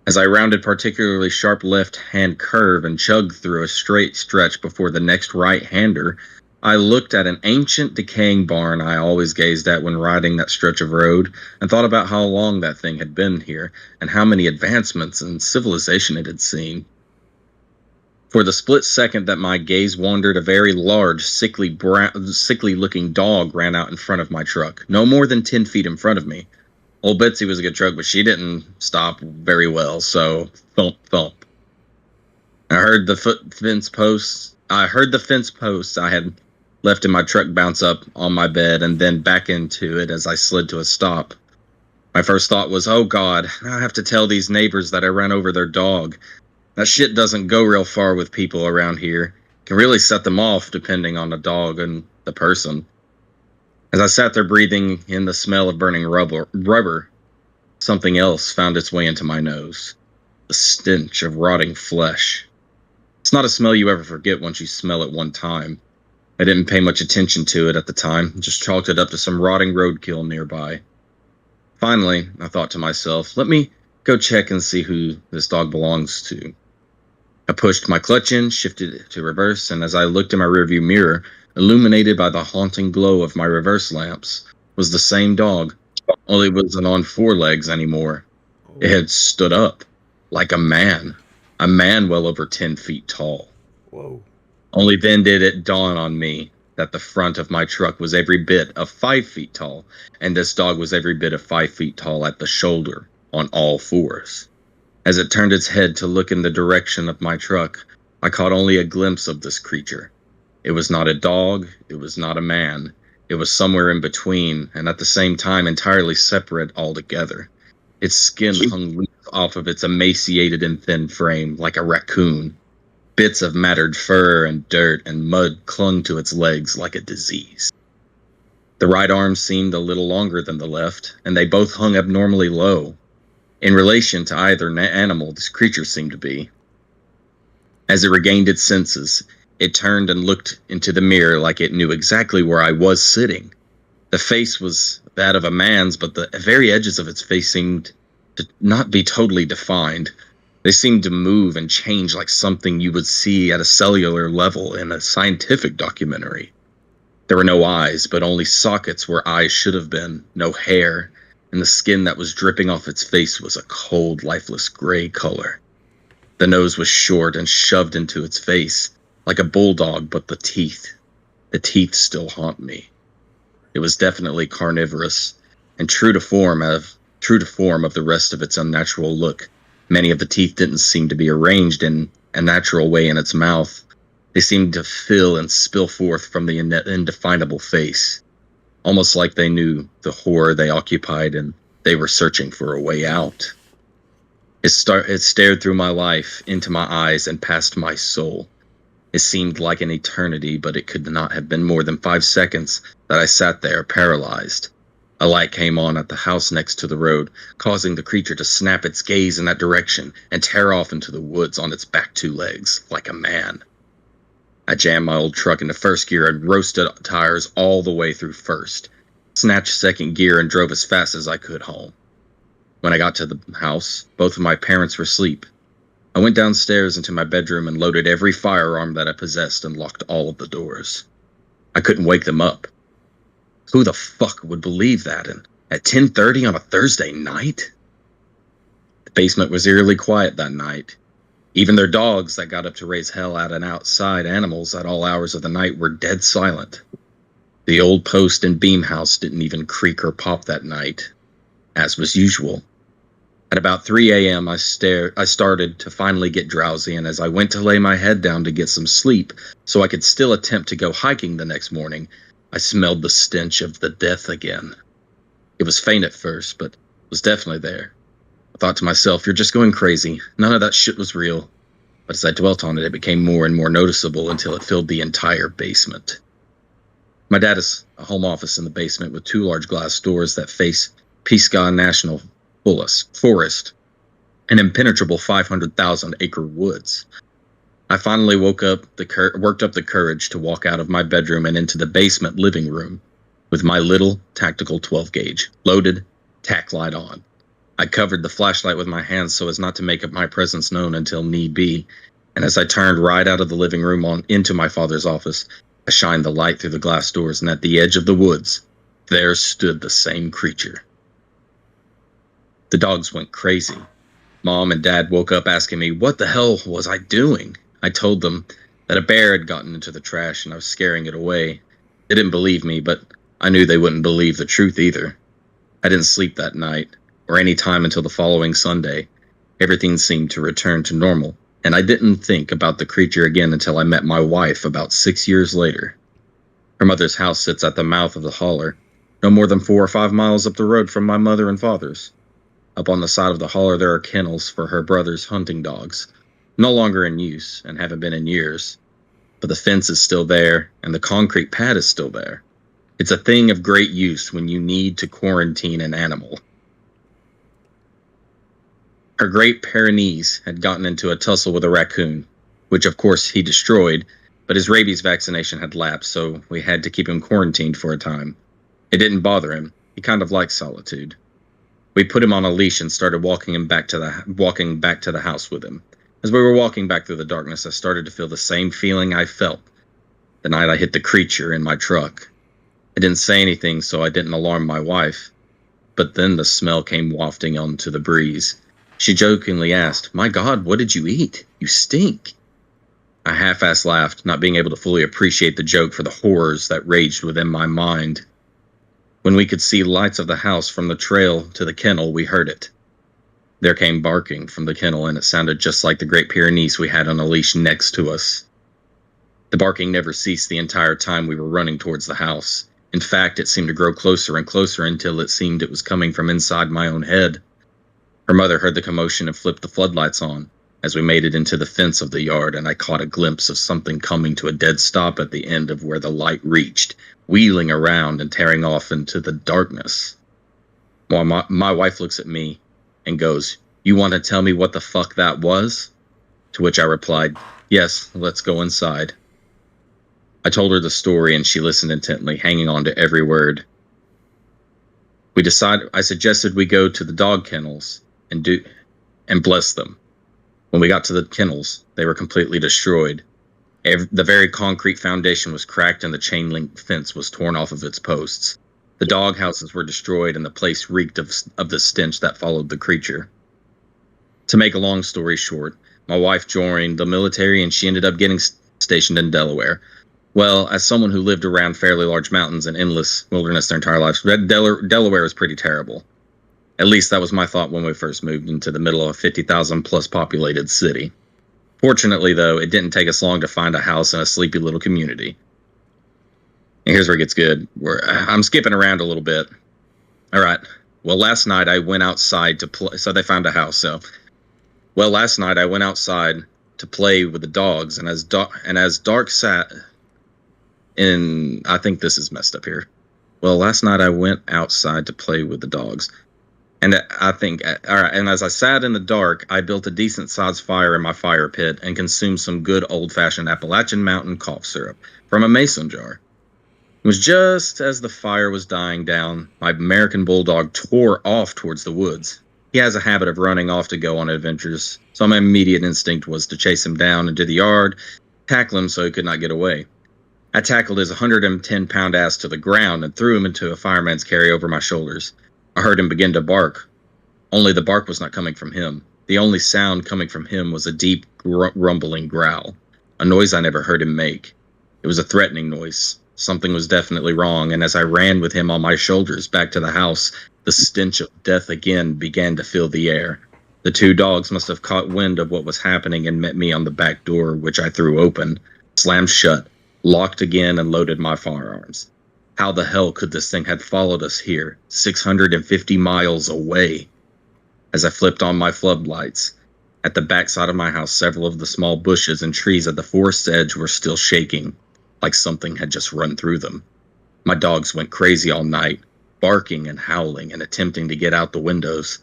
As I rounded particularly sharp left-hand curve and chugged through a straight stretch before the next right-hander, I looked at an ancient, decaying barn I always gazed at when riding that stretch of road, and thought about how long that thing had been here, and how many advancements in civilization it had seen. For the split second that my gaze wandered, a very large, sickly-looking dog ran out in front of my truck, no more than 10 feet in front of me. Old Betsy was a good truck, but she didn't stop very well, so thump, thump. I heard the fence posts I had left in my truck bounce up on my bed and then back into it as I slid to a stop. My first thought was, oh God, now I have to tell these neighbors that I ran over their dog. That shit doesn't go real far with people around here. It can really set them off depending on the dog and the person. As I sat there breathing in the smell of burning rubber, something else found its way into my nose. The stench of rotting flesh. It's not a smell you ever forget once you smell it one time. I didn't pay much attention to it at the time, just chalked it up to some rotting roadkill nearby. Finally, I thought to myself, let me go check and see who this dog belongs to. I pushed my clutch in, shifted it to reverse, and as I looked in my rearview mirror, illuminated by the haunting glow of my reverse lamps, was the same dog, only it wasn't on 4 legs anymore. It had stood up, like a man well over 10 feet tall. Whoa. Only then did it dawn on me that the front of my truck was every bit of 5 feet tall, and this dog was every bit of 5 feet tall at the shoulder, on all 4s. As it turned its head to look in the direction of my truck, I caught only a glimpse of this creature. It was not a dog, it was not a man. It was somewhere in between, and at the same time entirely separate altogether. Its skin hung loose off of its emaciated and thin frame, like a raccoon. Bits of matted fur and dirt and mud clung to its legs like a disease. The right arm seemed a little longer than the left, and they both hung abnormally low, in relation to either animal this creature seemed to be. As it regained its senses, it turned and looked into the mirror like it knew exactly where I was sitting. The face was that of a man's, but the very edges of its face seemed to not be totally defined. They seemed to move and change like something you would see at a cellular level in a scientific documentary. There were no eyes, but only sockets where eyes should have been, no hair, and the skin that was dripping off its face was a cold, lifeless gray color. The nose was short and shoved into its face, like a bulldog, but the teeth still haunt me. It was definitely carnivorous, and true to form of the rest of its unnatural look. Many of the teeth didn't seem to be arranged in a natural way in its mouth. They seemed to fill and spill forth from the indefinable face, almost like they knew the horror they occupied and they were searching for a way out. It stared through my life, into my eyes, and past my soul. It seemed like an eternity, but it could not have been more than 5 seconds that I sat there, paralyzed. A light came on at the house next to the road, causing the creature to snap its gaze in that direction and tear off into the woods on its back 2 legs, like a man. I jammed my old truck into first gear and roasted tires all the way through first, snatched second gear and drove as fast as I could home. When I got to the house, both of my parents were asleep. I went downstairs into my bedroom and loaded every firearm that I possessed and locked all of the doors. I couldn't wake them up. Who the fuck would believe that at 10:30 on a Thursday night? The basement was eerily quiet that night. Even their dogs that got up to raise hell out and outside animals at all hours of the night were dead silent. The old post and beam house didn't even creak or pop that night, as was usual. At about 3 a.m., I started to finally get drowsy, and as I went to lay my head down to get some sleep so I could still attempt to go hiking the next morning, I smelled the stench of the death again. It was faint at first, but was definitely there. I thought to myself, you're just going crazy. None of that shit was real. But as I dwelt on it, it became more and more noticeable until it filled the entire basement. My dad has a home office in the basement with 2 large glass doors that face Pisgah National Forest, an impenetrable 500,000-acre woods. I finally worked up the courage to walk out of my bedroom and into the basement living room with my little tactical 12-gauge, loaded, tack light on. I covered the flashlight with my hands so as not to make my presence known until need be, and as I turned right out of the living room into my father's office, I shined the light through the glass doors, and at the edge of the woods, there stood the same creature. The dogs went crazy. Mom and Dad woke up asking me, what the hell was I doing? I told them that a bear had gotten into the trash and I was scaring it away. They didn't believe me, but I knew they wouldn't believe the truth either. I didn't sleep that night, or any time until the following Sunday. Everything seemed to return to normal, and I didn't think about the creature again until I met my wife about 6 years later. Her mother's house sits at the mouth of the holler, no more than 4 or 5 miles up the road from my mother and father's. Up on the side of the holler there are kennels for her brother's hunting dogs, no longer in use and haven't been in years. But the fence is still there, and the concrete pad is still there. It's a thing of great use when you need to quarantine an animal. Her Great Pyrenees had gotten into a tussle with a raccoon, which of course he destroyed, but his rabies vaccination had lapsed, so we had to keep him quarantined for a time. It didn't bother him. He kind of liked solitude. We put him on a leash and started walking back to the house with him. As we were walking back through the darkness, I started to feel the same feeling I felt the night I hit the creature in my truck. I didn't say anything, so I didn't alarm my wife. But then the smell came wafting onto the breeze. She jokingly asked, "My God, what did you eat? You stink." I half-assed laughed, not being able to fully appreciate the joke for the horrors that raged within my mind. When we could see lights of the house from the trail to the kennel, we heard it. There came barking from the kennel, and it sounded just like the Great Pyrenees we had on a leash next to us. The barking never ceased the entire time we were running towards the house. In fact, it seemed to grow closer and closer until it seemed it was coming from inside my own head. Her mother heard the commotion and flipped the floodlights on as we made it into the fence of the yard, and I caught a glimpse of something coming to a dead stop at the end of where the light reached, wheeling around and tearing off into the darkness. While my wife looks at me and goes, "You want to tell me what the fuck that was?" To which I replied, "Yes, let's go inside." I told her the story and she listened intently, hanging on to every word. I suggested we go to the dog kennels and bless them. When we got to the kennels, they were completely destroyed. The very concrete foundation was cracked and the chain link fence was torn off of its posts. The dog houses were destroyed and the place reeked of the stench that followed the creature. To make a long story short, my wife joined the military and she ended up getting stationed in Delaware. Well, as someone who lived around fairly large mountains and endless wilderness their entire lives, Delaware was pretty terrible. At least that was my thought when we first moved into the middle of a 50,000 plus populated city. Fortunately, though, it didn't take us long to find a house in a sleepy little community. And here's where it gets good. I'm skipping around a little bit. All right. Well, last night I went outside to play. So they found a house. Last night I went outside to play with the dogs, and as dark sat in, I think this is messed up here. Well, last night I went outside to play with the dogs. And I think, all right, and as I sat in the dark, I built a decent-sized fire in my fire pit and consumed some good old-fashioned Appalachian Mountain cough syrup from a mason jar. It was just as the fire was dying down, my American Bulldog tore off towards the woods. He has a habit of running off to go on adventures, so my immediate instinct was to chase him down into the yard, tackle him so he could not get away. I tackled his 110-pound ass to the ground and threw him into a fireman's carry over my shoulders. I heard him begin to bark. Only the bark was not coming from him. The only sound coming from him was a deep, rumbling growl, a noise I never heard him make. It was a threatening noise. Something was definitely wrong, and as I ran with him on my shoulders back to the house, the stench of death again began to fill the air. The 2 dogs must have caught wind of what was happening and met me on the back door, which I threw open, slammed shut, locked again, and loaded my firearms. How the hell could this thing have followed us here, 650 miles away? As I flipped on my floodlights, at the backside of my house, several of the small bushes and trees at the forest's edge were still shaking, like something had just run through them. My dogs went crazy all night, barking and howling and attempting to get out the windows.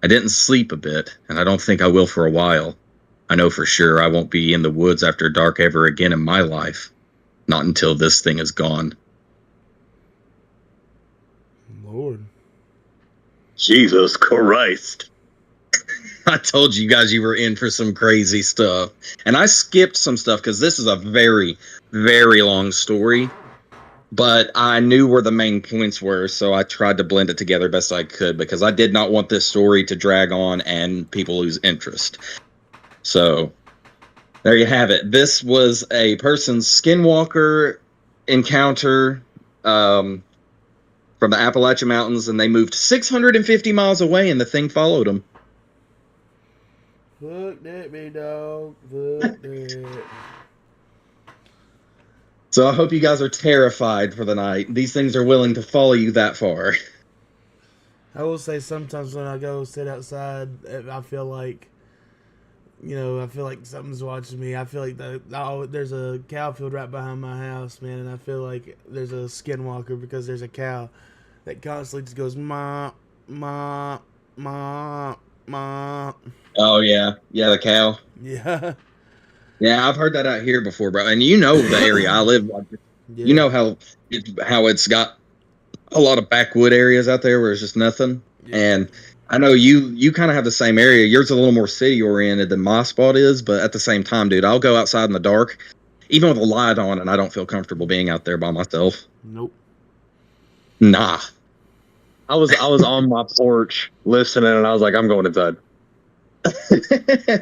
I didn't sleep a bit, and I don't think I will for a while. I know for sure I won't be in the woods after dark ever again in my life. Not until this thing is gone. Lord. Jesus Christ. I told you guys you were in for some crazy stuff. And I skipped some stuff because this is a very, very long story. But I knew where the main points were, so I tried to blend it together best I could because I did not want this story to drag on and people lose interest. So, there you have it. This was a person's skinwalker encounter from the Appalachian Mountains, and they moved 650 miles away, and the thing followed them. Look at me, dog. Look at. So I hope you guys are terrified for the night. These things are willing to follow you that far. I will say sometimes when I go sit outside, I feel like, I feel like something's watching me. I feel like there's a cow field right behind my house, man, and I feel like there's a skinwalker because there's a cow that constantly just goes, ma, ma, ma, ma. Oh, yeah. Yeah, the cow. Yeah. Yeah, I've heard that out here before, bro. And you know the area I live, like, Yeah. you know how it's got a lot of backwood areas out there where it's just nothing. Yeah. And I know you kind of have the same area. Yours is a little more city oriented than my spot is, but at the same time, dude, I'll go outside in the dark, even with a light on, and I don't feel comfortable being out there by myself. Nope. Nah. I was on my porch listening, and I was like, I'm going inside.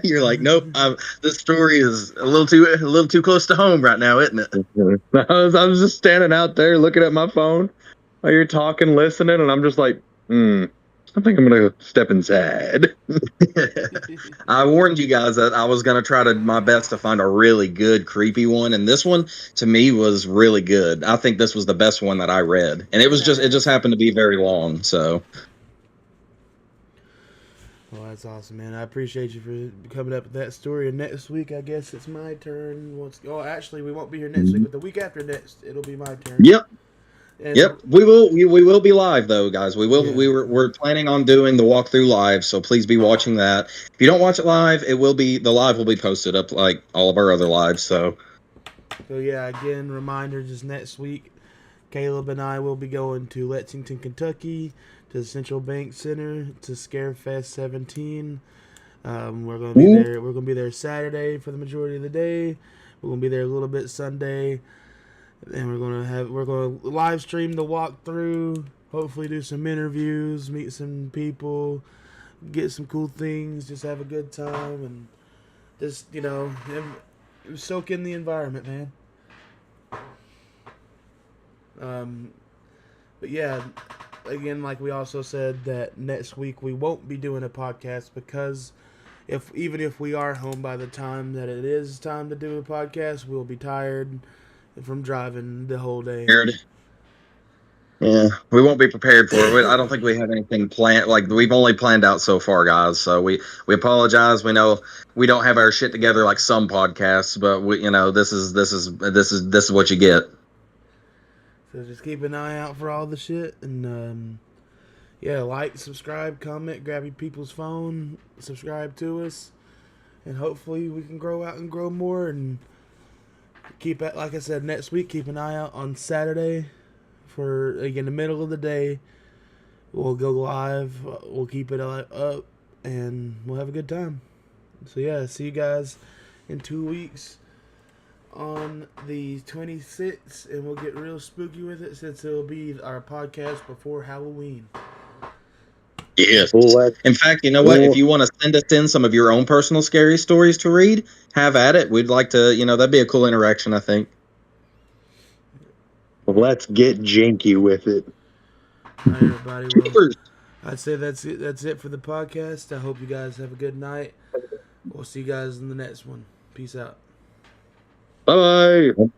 You're like, nope. This story is a little too close to home right now, isn't it? I was just standing out there looking at my phone while you're talking, listening, and I'm just like, I think I'm gonna step inside. I warned you guys that I was gonna try my best to find a really good creepy one, and this one to me was really good. I think this was the best one that I read, and it just happened to be very long. So, Well, that's awesome, man. I appreciate you for coming up with that story. And next week, I guess it's my turn. Actually, we won't be here next week, but the week after next, it'll be my turn. yep. And Yep, we will be live though, guys. Yeah. We're planning on doing the walkthrough live, so please be watching that. If you don't watch it live, the live will be posted up like all of our other lives. So yeah, again, reminder, just next week, Caleb and I will be going to Lexington, Kentucky, to the Central Bank Center to Scarefest 17. We're gonna be there. We're gonna be there Saturday for the majority of the day. We're gonna be there a little bit Sunday. And we're gonna live stream the walkthrough. Hopefully, do some interviews, meet some people, get some cool things, just have a good time, and just soak in the environment, man. But yeah, again, like we also said that next week we won't be doing a podcast because even if we are home by the time that it is time to do a podcast, we'll be tired from driving the whole day. yeah, we won't be prepared for it. I don't think we have anything planned. Like we've only planned out so far, guys. So we apologize. We know we don't have our shit together like some podcasts, but this is what you get. So just keep an eye out for all the shit, and like, subscribe, comment, grab your people's phone, subscribe to us, and hopefully we can grow out and grow more. And keep it, like I said, next week, keep an eye out on Saturday for, again, the middle of the day. We'll go live. We'll keep it up, and we'll have a good time. So, yeah, see you guys in 2 weeks on the 26th, and we'll get real spooky with it since it'll be our podcast before Halloween. Yes. In fact, you know what? If you want to send us in some of your own personal scary stories to read, have at it. We'd like to, that'd be a cool interaction, I think. Let's get janky with it. All right, everybody. Well, I'd say that's it. That's it for the podcast. I hope you guys have a good night. We'll see you guys in the next one. Peace out. Bye-bye.